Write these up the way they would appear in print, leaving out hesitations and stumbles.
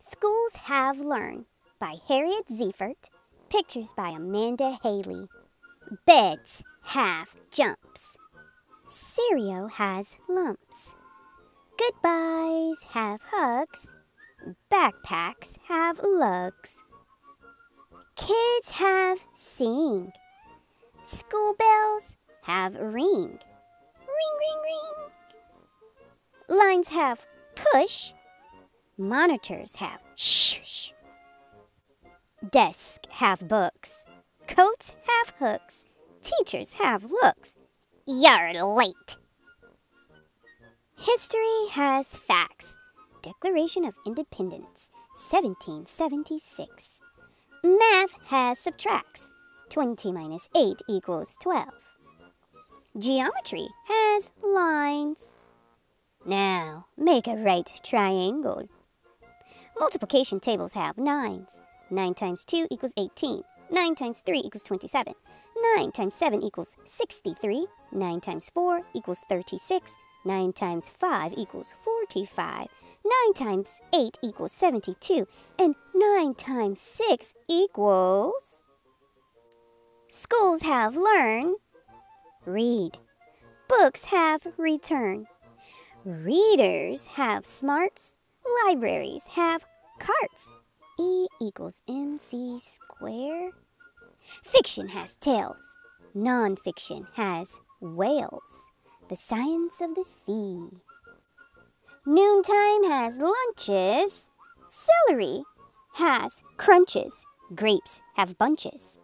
Schools Have Learned by Harriet Ziefert. Pictures by Amanda Haley. Beds have jumps. Cereal has lumps. Goodbyes have hugs. Backpacks have lugs. Kids have sing. School bells have ring. Ring, ring, ring. Lines have push. Monitors have shh. Desks have books. Coats have hooks. Teachers have looks. You're late. History has facts. Declaration of Independence, 1776. Math has subtracts. 20 minus 8 equals 12. Geometry has lines. Now, make a right triangle. Multiplication tables have nines. 9 times 2 equals 18. 9 times 3 equals 27. 9 times 7 equals 63. 9 times 4 equals 36. 9 times 5 equals 45. 9 times 8 equals 72. And 9 times 6 equals... Schools have learned. Read. Books have return. Readers have smarts. Libraries have carts. E equals MC square. Fiction has tales. Non-fiction has whales. The science of the sea. Noontime has lunches. Celery has crunches. Grapes have bunches.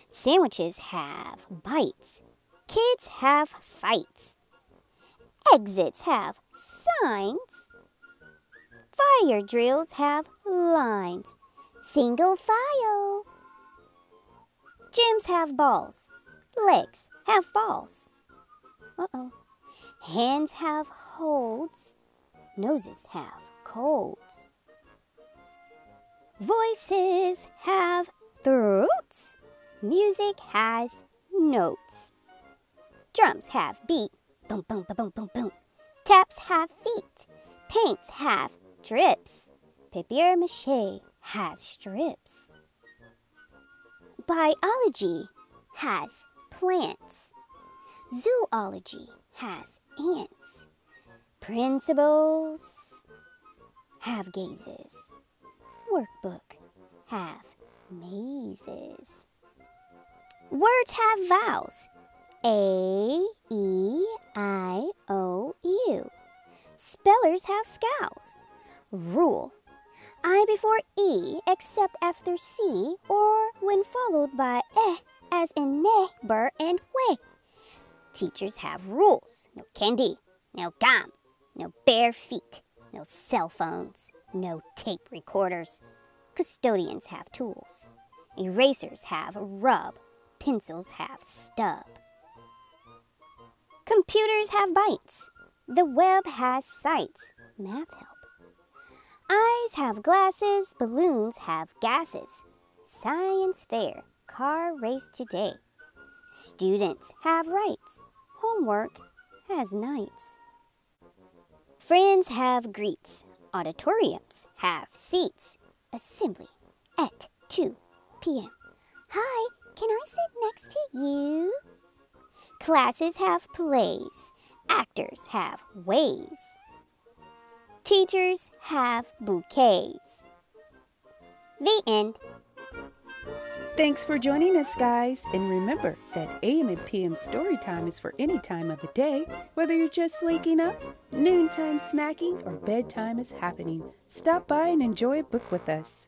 Sandwiches have bites. Kids have fights. Exits have signs. Fire drills have lines. Single file. Gyms have balls. Legs have balls. Uh-oh. Hands have holds. Noses have colds. Voices have throats. Music has notes. Drums have beat. Boom, boom, boom, boom, boom, boom. Taps have feet. Paints have drips. Papier-mâché has strips. Biology has plants. Zoology has ants. Principals have gazes. Workbook have mazes. Words have vowels. A, E, I, O, U. Spellers have scowls. Rule. I before E except after C or when followed by as in neighbor and way. Teachers have rules. No candy, no gum, no bare feet, no cell phones, no tape recorders. Custodians have tools. Erasers have rub. Pencils have stub. Computers have bytes. The web has sites. Math help. Eyes have glasses. Balloons have gases. Science fair. Car race today. Students have rights. Homework has nights. Friends have greets. Auditoriums have seats. Assembly at 2 p.m. Hi, can I sit next to you? Classes have plays. Actors have ways. Teachers have bouquets. The end. Thanks for joining us, guys. And remember that AM and PM story time is for any time of the day, whether you're just waking up, noontime snacking, or bedtime is happening. Stop by and enjoy a book with us.